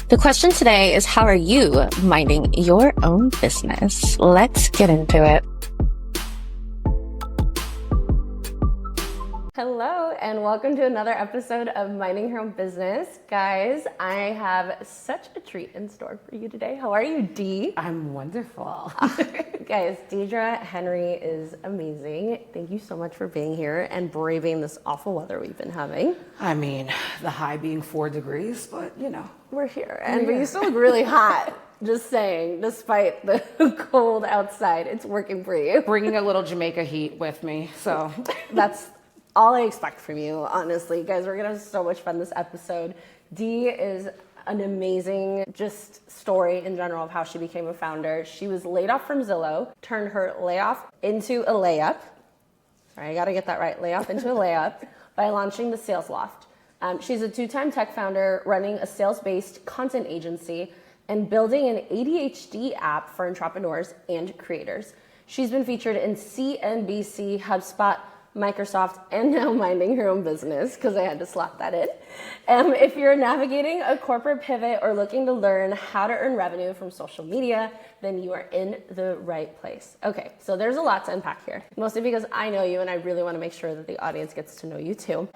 The question today is, how are you minding your own business? Let's get into it. Hello, and welcome to another episode of Minding Your Own Business. Guys, I have such a treat in store for you today. How are you, Dee? I'm wonderful. Guys, Deidre Henry is amazing. Thank you so much for being here and braving this awful weather we've been having. I mean, the high being 4 degrees, but you know. We're here, but you still look really hot. Just saying, despite the cold outside, it's working for you. Bringing a little Jamaica heat with me, so. That's all I expect from you, honestly. Guys, we're gonna have so much fun this episode. Dee is an amazing just story in general of how she became a founder. She was laid off from Zillow, turned her layoff into a layup. Sorry, I gotta get that right. Layoff into a layup by launching the Sales Loft. She's a 2-time tech founder running a sales-based content agency and building an ADHD app for entrepreneurs and creators. She's been featured in CNBC, HubSpot, Microsoft, and now Minding Her Own Business, because I had to slap that in. If you're navigating a corporate pivot or looking to learn how to earn revenue from social media, then you are in the right place. Okay, so there's a lot to unpack here, mostly because I know you and I really want to make sure that the audience gets to know you too.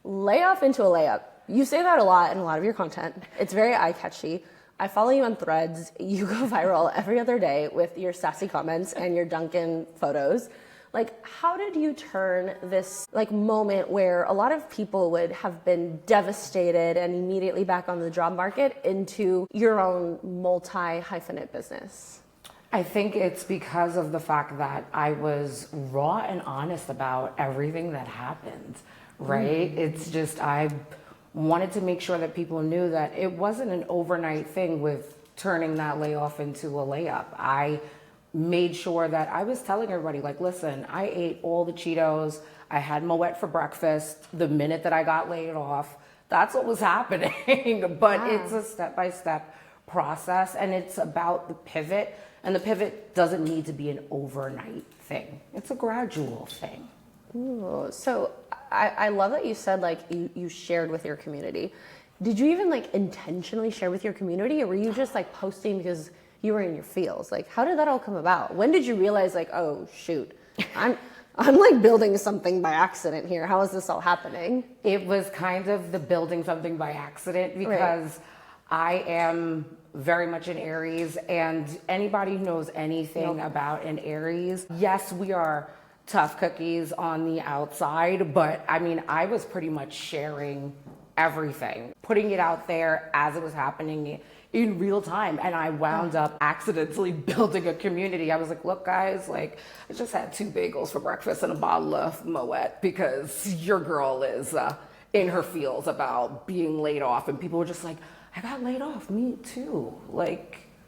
Layoff into a layup. You say that a lot in a lot of your content. It's very eye-catchy. I follow you on Threads. You go viral every other day with your sassy comments and your Dunkin' photos. Like, how did you turn this moment where a lot of people would have been devastated and immediately back on the job market into your own multi-hyphenate business? I think it's because of the fact that I was raw and honest about everything that happened, right? It's just, I wanted to make sure that people knew that it wasn't an overnight thing with turning that layoff into a layup. I made sure that I was telling everybody, like, listen, I ate all the Cheetos. I had Moët for breakfast the minute that I got laid off. That's what was happening. But It's a step-by-step process, and it's about the pivot. And the pivot doesn't need to be an overnight thing. It's a gradual thing. Ooh, so I love that you said, you shared with your community. Did you even, intentionally share with your community, or were you just, posting because you were in your feels? How did that all come about? When did you realize, oh shoot, I'm building something by accident here. How is this all happening? It was kind of the building something by accident because I am very much an Aries, and anybody who knows anything about an Aries, yes, we are tough cookies on the outside, but I mean, I was pretty much sharing everything, putting it out there as it was happening in real time. And I wound up accidentally building a community. I was like, look guys, I just had 2 bagels for breakfast and a bottle of Moët because your girl is in her feels about being laid off. And people were just like, I got laid off, me too.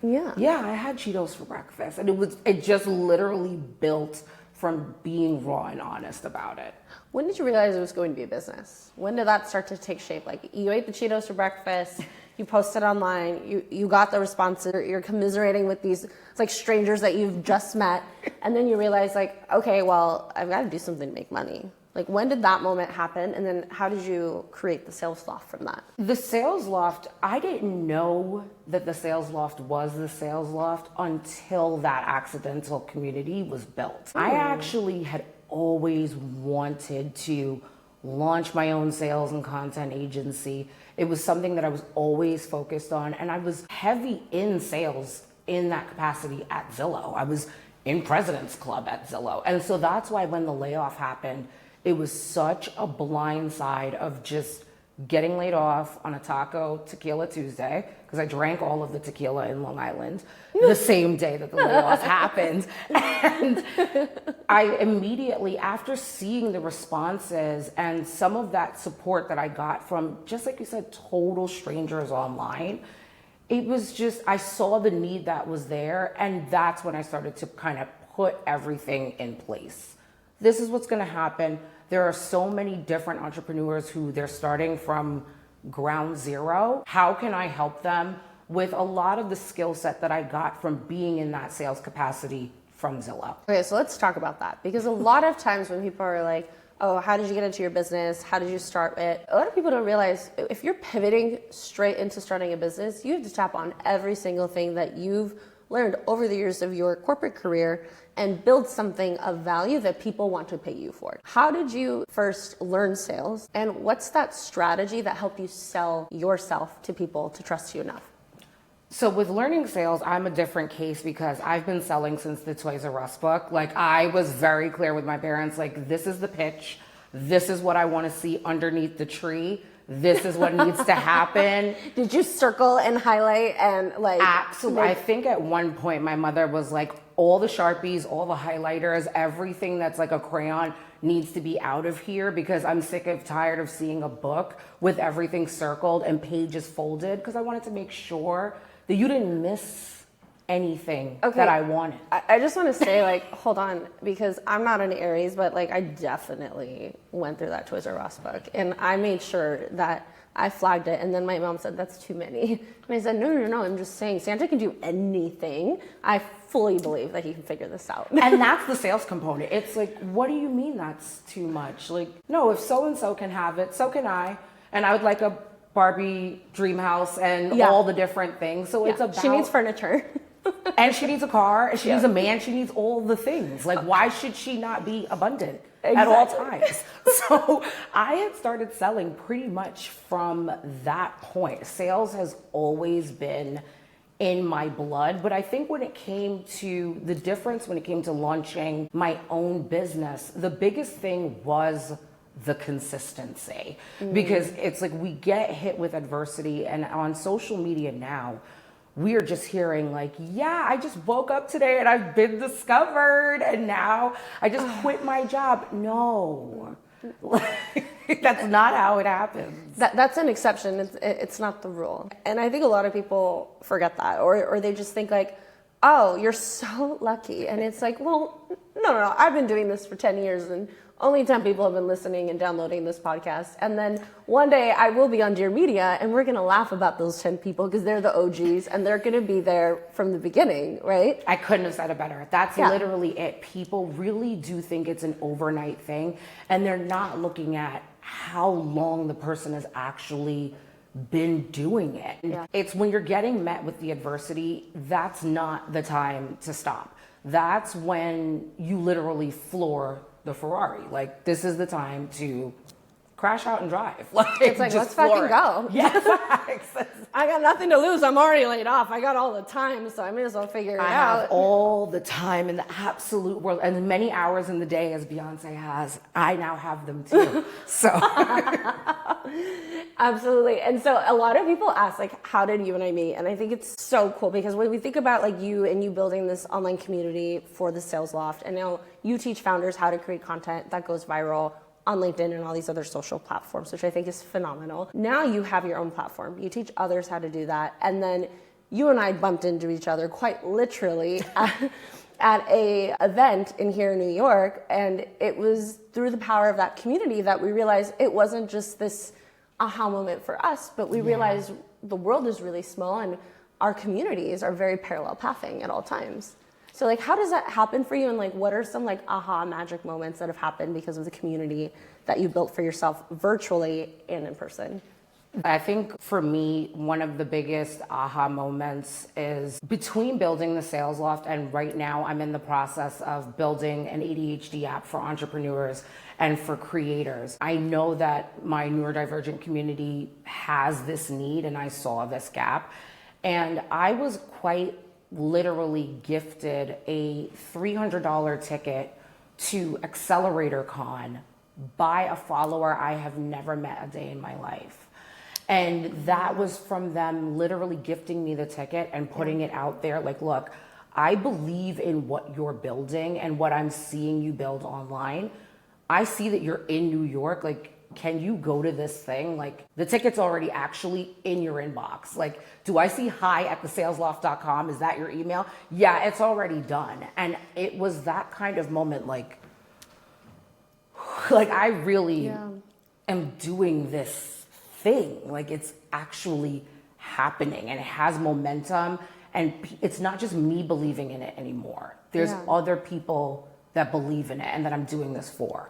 Yeah, I had Cheetos for breakfast. And it just literally built from being raw and honest about it. When did you realize it was going to be a business? When did that start to take shape? You ate the Cheetos for breakfast, you posted online, you got the responses, you're commiserating with these strangers that you've just met, and then you realize okay, well, I've got to do something to make money. When did that moment happen, and then how did you create the Sales Loft from that? The Sales Loft, I didn't know that the Sales Loft was the Sales Loft until that accidental community was built. I actually had always wanted to launch my own sales and content agency. It was something that I was always focused on, and I was heavy in sales in that capacity at Zillow. I was in President's Club at Zillow. And so that's why when the layoff happened, it was such a blind side of just getting laid off on a Taco Tequila Tuesday, because I drank all of the tequila in Long Island the same day that the layoff happened. And I immediately, after seeing the responses and some of that support that I got from, just like you said, total strangers online, it was just, I saw the need that was there, and that's when I started to kind of put everything in place. This is what's going to happen. There are so many different entrepreneurs who they're starting from ground zero. How can I help them with a lot of the skill set that I got from being in that sales capacity from Zillow? Okay, so let's talk about that, because a lot of times when people are like, oh, how did you get into your business? How did you start it? A lot of people don't realize if you're pivoting straight into starting a business, you have to tap on every single thing that you've learned over the years of your corporate career and build something of value that people want to pay you for. How did you first learn sales? And what's that strategy that helped you sell yourself to people to trust you enough? So with learning sales, I'm a different case because I've been selling since the Toys R Us book. Like, I was very clear with my parents, like, this is the pitch. This is what I want to see underneath the tree. This is what needs to happen. Did you circle and highlight and like? Absolutely. I think at one point my mother was like, all the Sharpies, all the highlighters, everything that's like a crayon needs to be out of here because I'm sick and tired of seeing a book with everything circled and pages folded, because I wanted to make sure that you didn't miss anything that I wanted. I just want to say, like, hold on, because I'm not an Aries, but like, I definitely went through that Toys R Us book and I made sure that I flagged it. And then my mom said, that's too many. And I said, no, I'm just saying Santa can do anything. I fully believe that he can figure this out. And that's the sales component. It's like, what do you mean that's too much? Like, no, if so-and-so can have it, so can I. And I would like a Barbie dream house and all the different things. So it's about... She needs furniture. And she needs a car, and she needs a man, she needs all the things. Like, why should she not be abundant at all times? So I had started selling pretty much from that point. Sales has always been in my blood, but I think when it came to the difference, when it came to launching my own business, the biggest thing was the consistency. Because it's like, we get hit with adversity, and on social media now, we are just hearing like, yeah, I just woke up today and I've been discovered and now I just quit my job. No, that's not how it happens. That's an exception. It's not the rule. And I think a lot of people forget that, or they just think like, oh, you're so lucky. And it's like, well, no. I've been doing this for 10 years and only 10 people have been listening and downloading this podcast. And then one day I will be on Dear Media and we're going to laugh about those 10 people because they're the OGs and they're going to be there from the beginning, right? I couldn't have said it better. That's literally it. People really do think it's an overnight thing, and they're not looking at how long the person has actually been doing it. Yeah. It's when you're getting met with the adversity, that's not the time to stop. That's when you literally floor the Ferrari. Like, this is the time to crash out and drive. Like, it's like, let's fucking go. Yeah, I got nothing to lose. I'm already laid off. I got all the time, so I may as well figure it out. I have all the time in the absolute world, and many hours in the day as Beyonce has. I now have them too. So absolutely. And so a lot of people ask, like, how did you and I meet? And I think it's so cool because when we think about like you and you building this online community for the Sales Loft, and now you teach founders how to create content that goes viral on LinkedIn and all these other social platforms, which I think is phenomenal. Now you have your own platform. You teach others how to do that. And then you and I bumped into each other quite literally at a event in here in New York. And it was through the power of that community that we realized it wasn't just this aha moment for us, but we realized the world is really small and our communities are very parallel pathing at all times. So like, how does that happen for you? And like, what are some like aha magic moments that have happened because of the community that you built for yourself virtually and in person? I think for me, one of the biggest aha moments is between building the Sales Loft and right now I'm in the process of building an ADHD app for entrepreneurs and for creators. I know that my neurodivergent community has this need and I saw this gap. And I was quite literally gifted a $300 ticket to Accelerator Con by a follower I have never met a day in my life. And that was from them literally gifting me the ticket and putting it out there like, look, I believe in what you're building and what I'm seeing you build online. I see that you're in New York, like, can you go to this thing? Like, the ticket's already actually in your inbox. Like, do I see hi@thesalesloft.com? Is that your email? Yeah, it's already done. And it was that kind of moment, like I really am doing this thing. Like, it's actually happening and it has momentum. And it's not just me believing in it anymore. There's other people that believe in it and that I'm doing this for.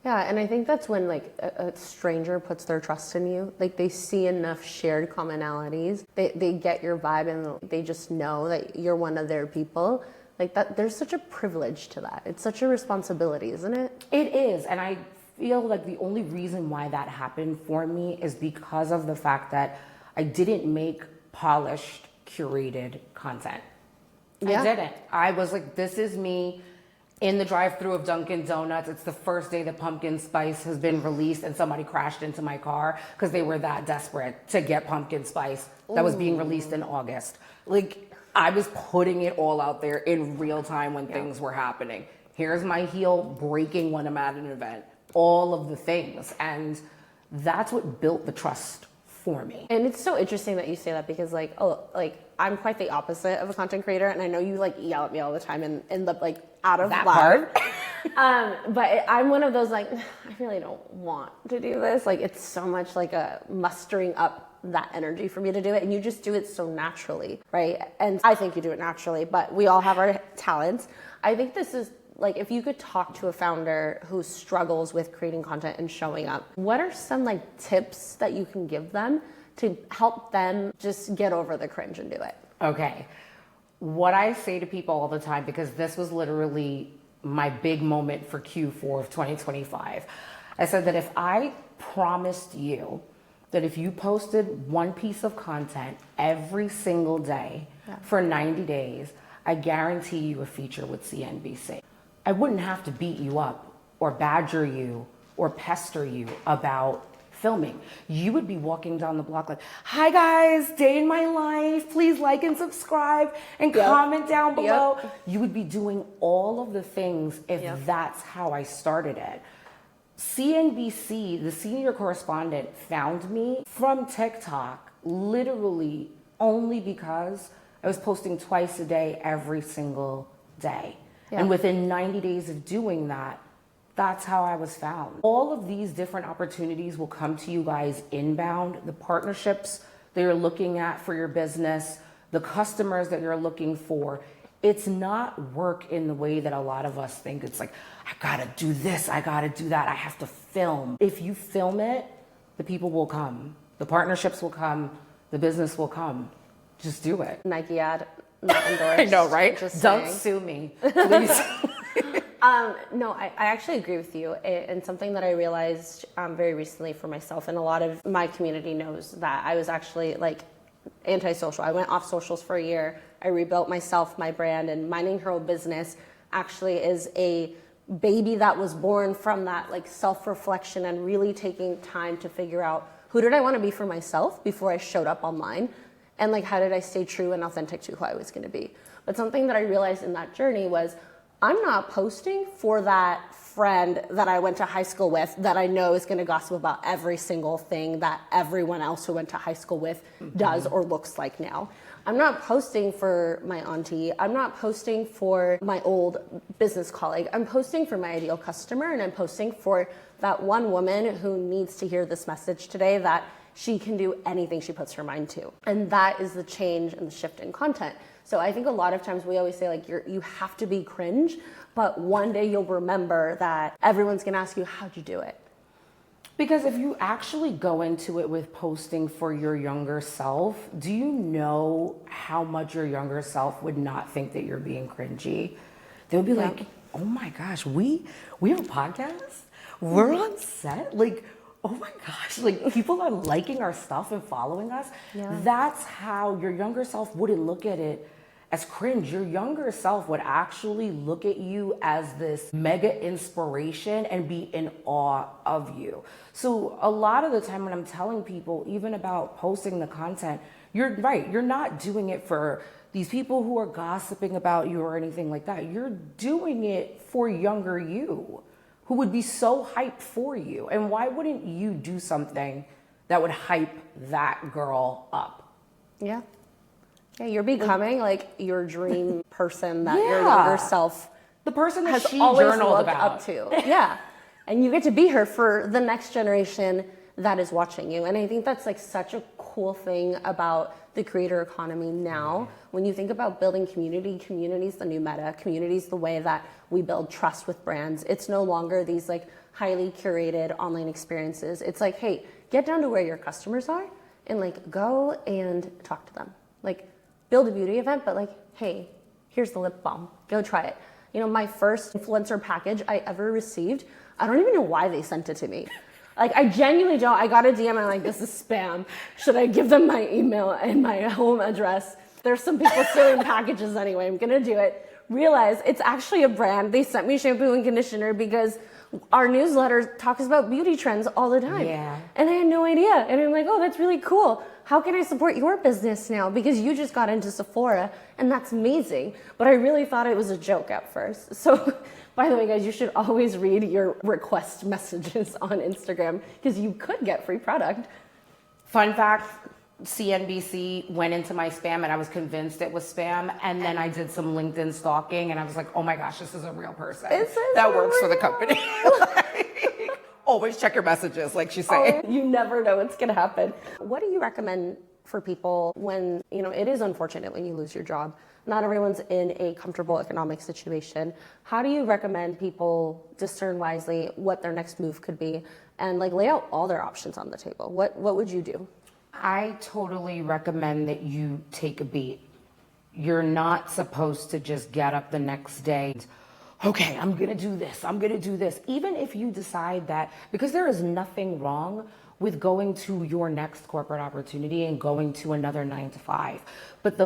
Yeah, and I think that's when like a stranger puts their trust in you. Like they see enough shared commonalities. They get your vibe and they just know that you're one of their people. Like that, there's such a privilege to that. It's such a responsibility, isn't it? It is, and I feel like the only reason why that happened for me is because of the fact that I didn't make polished, curated content. Yeah. I didn't. I was like, this is me in the drive-thru of Dunkin' Donuts. It's the first day that pumpkin spice has been released and somebody crashed into my car because they were that desperate to get pumpkin spice that was being released in August. Like, I was putting it all out there in real time when things were happening. Here's my heel breaking when I'm at an event. All of the things. And that's what built the trust for me. And it's so interesting that you say that because like, I'm quite the opposite of a content creator, and I know you like yell at me all the time and end up like out of That love. part. But I'm one of those like, I really don't want to do this. Like it's so much like a mustering up that energy for me to do it, and you just do it so naturally, right? And I think you do it naturally, but we all have our talents. I think this is like, if you could talk to a founder who struggles with creating content and showing up, what are some like tips that you can give them to help them just get over the cringe and do it? Okay. What I say to people all the time, because this was literally my big moment for Q4 of 2025, I said that if I promised you that if you posted one piece of content every single day for 90 days, I guarantee you a feature with CNBC. I wouldn't have to beat you up or badger you or pester you about filming. You would be walking down the block like, hi guys, day in my life, please like and subscribe and comment down below. You would be doing all of the things if that's how I started it. CNBC, the senior correspondent, found me from TikTok literally only because I was posting twice a day every single day. And within 90 days of doing that, that's how I was found. All of these different opportunities will come to you guys inbound. The partnerships that you're looking at for your business, the customers that you're looking for. It's not work in the way that a lot of us think. It's like, I gotta do this, I gotta do that, I have to film. If you film it, the people will come. The partnerships will come, the business will come. Just do it. Nike ad, not endorsed. I know, right? Just Don't saying. sue me, please. No, I actually agree with you. And something that I realized very recently for myself, and a lot of my community knows that I was actually like antisocial. I went off socials for a year. I rebuilt myself, my brand, and minding her own business actually is a baby that was born from that like self-reflection and really taking time to figure out who did I want to be for myself before I showed up online, and like how did I stay true and authentic to who I was going to be. But something that I realized in that journey was I'm not posting for that friend that I went to high school with that I know is going to gossip about every single thing that everyone else who went to high school with does or looks like now. I'm not posting for my auntie. I'm not posting for my old business colleague. I'm posting for my ideal customer, and I'm posting for that one woman who needs to hear this message today that she can do anything she puts her mind to. And that is the change and the shift in content. So I think a lot of times we always say like you have to be cringe, but one day you'll remember that everyone's gonna ask you, how'd you do it? Because if you actually go into it with posting for your younger self, do you know how much your younger self would not think that you're being cringy? They would be like, oh my gosh, we have a podcast? We're on set? Like, oh my gosh, like people are liking our stuff and following us. That's how your younger self wouldn't look at it as cringe. Your younger self would actually look at you as this mega inspiration and be in awe of you. So a lot of the time when I'm telling people, even about posting the content, you're right, you're not doing it for these people who are gossiping about you or anything like that. You're doing it for younger you, who would be so hyped for you. And why wouldn't you do something that would hype that girl up? Yeah, you're becoming like your dream person that your younger self, the person that has she always journaled looked about. up to. Yeah, and you get to be her for the next generation that is watching you. And I think that's like such a cool thing about the creator economy now. When you think about building community, community is the new meta. Community is the way that we build trust with brands. It's no longer these like highly curated online experiences. It's like, hey, get down to where your customers are and like go and talk to them. Like build a beauty event, but like, hey, here's the lip balm, go try it. You know, my first influencer package I ever received, I don't even know why they sent it to me. Like, I genuinely don't. I got a DM and I'm like, this is spam. Should I give them my email and my home address? There's some people stealing packages anyway. I'm gonna do it. Realize it's actually a brand. They sent me shampoo and conditioner because our newsletter talks about beauty trends all the time. Yeah. And I had no idea. And I'm like, oh, that's really cool. How can I support your business now? Because you just got into Sephora and that's amazing. But I really thought it was a joke at first. So by the way, guys, you should always read your request messages on Instagram because you could get free product. Fun fact, CNBC went into my spam and I was convinced it was spam. And then I did some LinkedIn stalking and I was like, oh my gosh, this is a real person that works for the company. Like, always check your messages, like she's saying. Oh, you never know what's going to happen. What do you recommend for people when, you know, it is unfortunate when you lose your job? Not everyone's in a comfortable economic situation. How do you recommend people discern wisely what their next move could be and like lay out all their options on the table? What would you do? I totally recommend that you take a beat. You're not supposed to just get up the next day, okay, I'm gonna do this, I'm gonna do this. Even if you decide that, because there is nothing wrong with going to your next corporate opportunity and going to another 9 to 5. But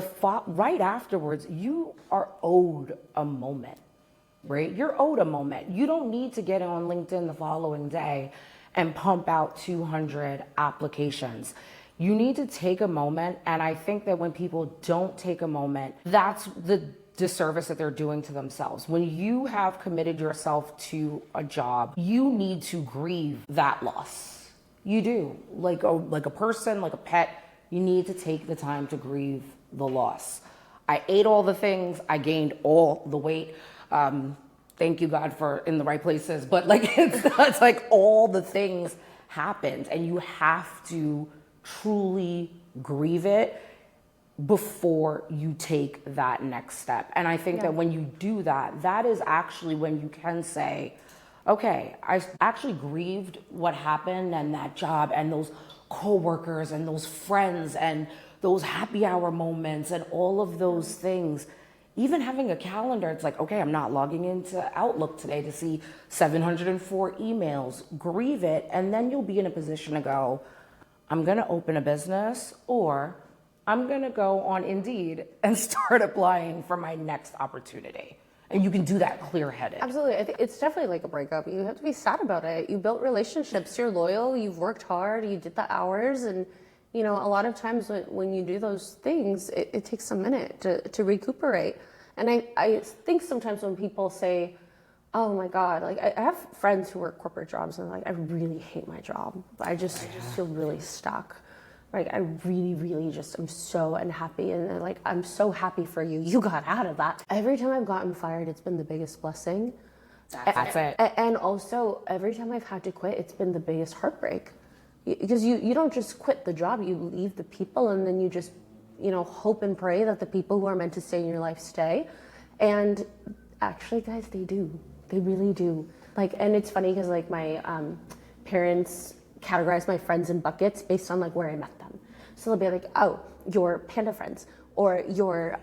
right afterwards, you are owed a moment, right? You're owed a moment. You don't need to get on LinkedIn the following day and pump out 200 applications. You need to take a moment. And I think that when people don't take a moment, that's the disservice that they're doing to themselves. When you have committed yourself to a job, you need to grieve that loss. You do. Like a person, like a pet, you need to take the time to grieve the loss. I ate all the things, I gained all the weight. Thank you God for in the right places, but like it's like all the things happened and you have to truly grieve it before you take that next step. And I think that when you do that, that is actually when you can say, okay, I actually grieved what happened and that job and those coworkers and those friends and those happy hour moments and all of those things. Even having a calendar, it's like, okay, I'm not logging into Outlook today to see 704 emails. Grieve it, and then you'll be in a position to go, I'm gonna open a business, or I'm gonna go on Indeed and start applying for my next opportunity. And you can do that clear-headed. Absolutely. I think it's definitely like a breakup. You have to be sad about it. You built relationships. You're loyal. You've worked hard. You did the hours. And, you know, a lot of times when you do those things, it takes a minute to recuperate. And I think sometimes when people say, oh my God, like I have friends who work corporate jobs and they're like, I really hate my job. I just feel really stuck. Like, I really, really just am so unhappy. And they're like, I'm so happy for you. You got out of that. Every time I've gotten fired, it's been the biggest blessing. That's it. And also, every time I've had to quit, it's been the biggest heartbreak. Because you don't just quit the job, you leave the people, and then you just, you know, hope and pray that the people who are meant to stay in your life stay. And actually, guys, they do. They really do. Like, and it's funny because like my parents categorize my friends in buckets based on like where I met them. So they'll be like, oh, your panda friends, or your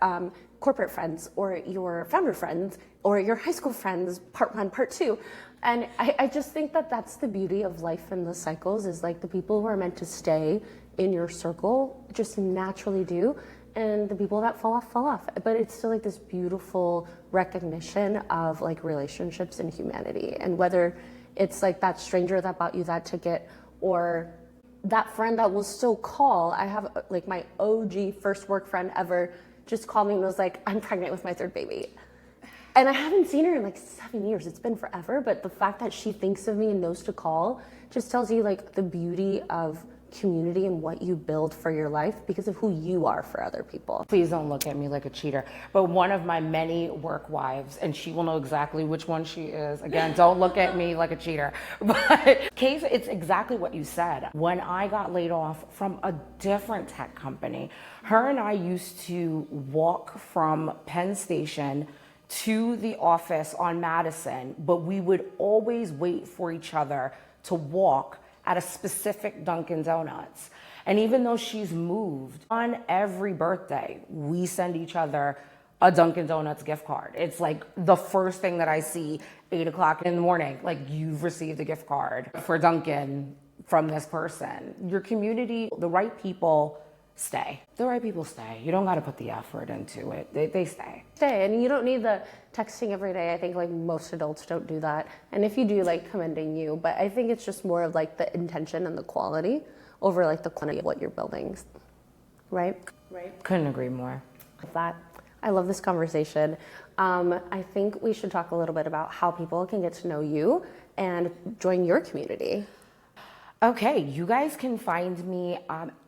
corporate friends, or your founder friends, or your high school friends, part 1, part 2. And I just think that that's the beauty of life and the cycles, is like the people who are meant to stay in your circle just naturally do. And the people that fall off, fall off. But it's still like this beautiful recognition of like relationships and humanity. And whether it's like that stranger that bought you that ticket, or that friend that will still call. I have like my OG first work friend ever just called me and was like, I'm pregnant with my 3rd baby. And I haven't seen her in like 7 years. It's been forever. But the fact that she thinks of me and knows to call just tells you like the beauty of community and what you build for your life because of who you are for other people. Please don't look at me like a cheater. But one of my many work wives, and she will know exactly which one she is. Again, don't look at me like a cheater. But Case, it's exactly what you said. When I got laid off from a different tech company, her and I used to walk from Penn Station to the office on Madison, but we would always wait for each other to walk at a specific Dunkin' Donuts. And even though she's moved, on every birthday, we send each other a Dunkin' Donuts gift card. It's like the first thing that I see 8 o'clock in the morning, like you've received a gift card for Dunkin' from this person. Your community, the right people stay. The right people stay. You don't got to put the effort into it. They stay. Stay, and you don't need the texting every day. I think like most adults don't do that. And if you do, like commending you, but I think it's just more of like the intention and the quality over like the quantity of what you're building. Right? Couldn't agree more. With that, I love this conversation. I think we should talk a little bit about how people can get to know you and join your community. Okay, you guys can find me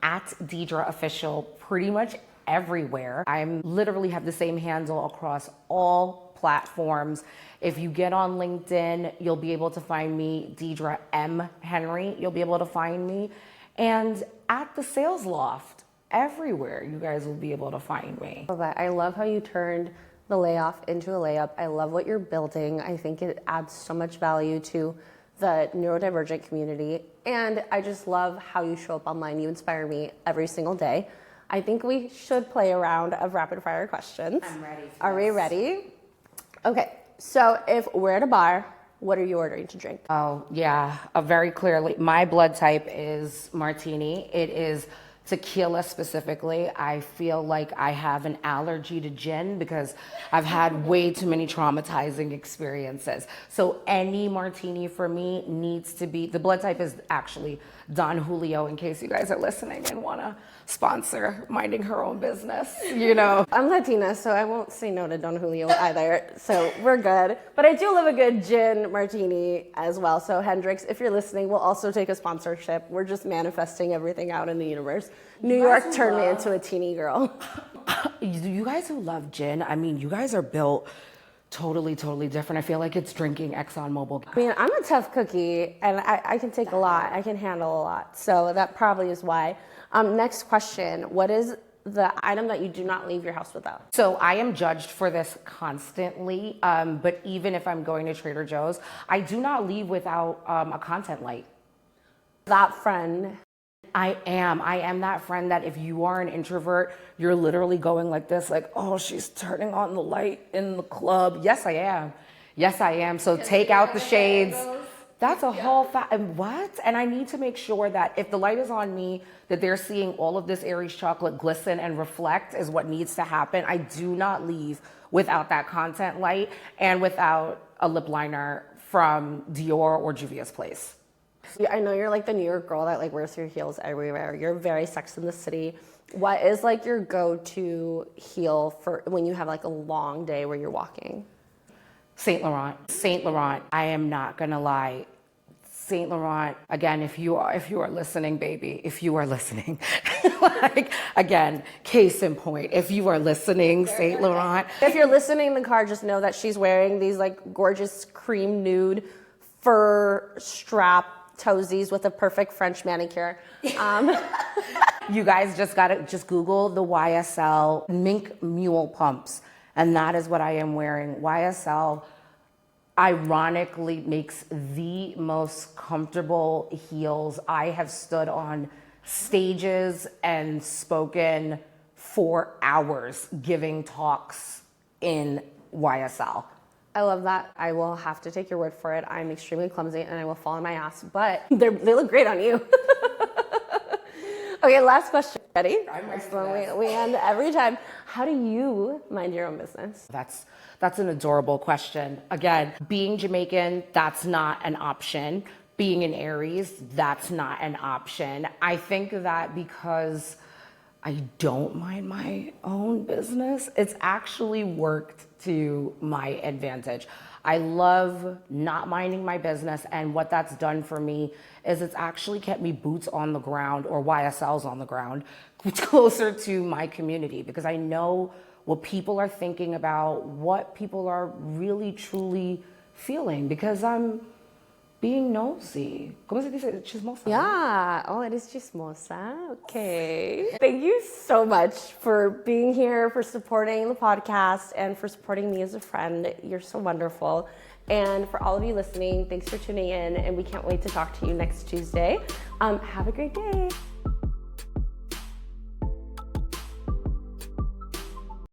at Deidre Official pretty much everywhere. I literally have the same handle across all platforms. If you get on LinkedIn, you'll be able to find me, Deidre M. Henry. You'll be able to find me. And at the Sales Loft, everywhere you guys will be able to find me. I love how you turned the layoff into a layup. I love what you're building. I think it adds so much value to the neurodivergent community. And I just love how you show up online. You inspire me every single day. I think we should play a round of rapid fire questions. I'm ready. Are we ready? Okay, so if we're at a bar, what are you ordering to drink? Oh, yeah, very clearly. My blood type is martini. It is tequila specifically. I feel like I have an allergy to gin because I've had way too many traumatizing experiences. So any martini for me needs to be, the blood type is actually Don Julio, in case you guys are listening and want to sponsor minding her own business, you know. I'm Latina, so I won't say no to Don Julio either, so we're good. But I do love a good gin martini as well. So Hendrix, if you're listening, we'll also take a sponsorship. We're just manifesting everything out in the universe. New York turned me into a teeny girl. You guys who love gin, I mean, you guys are built totally different. I feel like it's drinking ExxonMobil. I mean, I'm a tough cookie, and I can take a lot. I can handle a lot. So that probably is why. Next question. What is the item that you do not leave your house without? So I am judged for this constantly, but even if I'm going to Trader Joe's, I do not leave without a content light. That friend. I am that friend that if you are an introvert, you're literally going like this, like, oh, she's turning on the light in the club. Yes, I am. So take out the shades. That's a whole what? And I need to make sure that if the light is on me, that they're seeing all of this Aries chocolate glisten and reflect is what needs to happen. I do not leave without that content light and without a lip liner from Dior or Juvia's Place. I know you're like the New York girl that like wears your heels everywhere. You're very Sex in the City. What is like your go-to heel for when you have like a long day where you're walking? Saint Laurent. I am not gonna lie. Saint Laurent, again, if you are listening, baby, if you are listening, like, again, case in point, if you are listening, Saint Laurent. If you're listening in the car, just know that she's wearing these like gorgeous cream nude fur strap toesies with a perfect French manicure. You guys just Google the YSL mink mule pumps. And that is what I am wearing. YSL ironically makes the most comfortable heels. I have stood on stages and spoken for hours giving talks in YSL. I love that. I will have to take your word for it. I'm extremely clumsy and I will fall on my ass, but they look great on you. Okay, last question. Ready? We end every time. How do you mind your own business? That's an adorable question. Again, being Jamaican, that's not an option. Being an Aries, that's not an option. I think that because I don't mind my own business. It's actually worked to my advantage. I love not minding my business, and what that's done for me is it's actually kept me boots on the ground, or YSLs on the ground, closer to my community, because I know what people are thinking about, what people are really truly feeling, because I'm being nosy. ¿Cómo se dice? Chismosa. Yeah. Oh, it is chismosa. Okay. Thank you so much for being here, for supporting the podcast, and for supporting me as a friend. You're so wonderful. And for all of you listening, thanks for tuning in, and we can't wait to talk to you next Tuesday. Have a great day.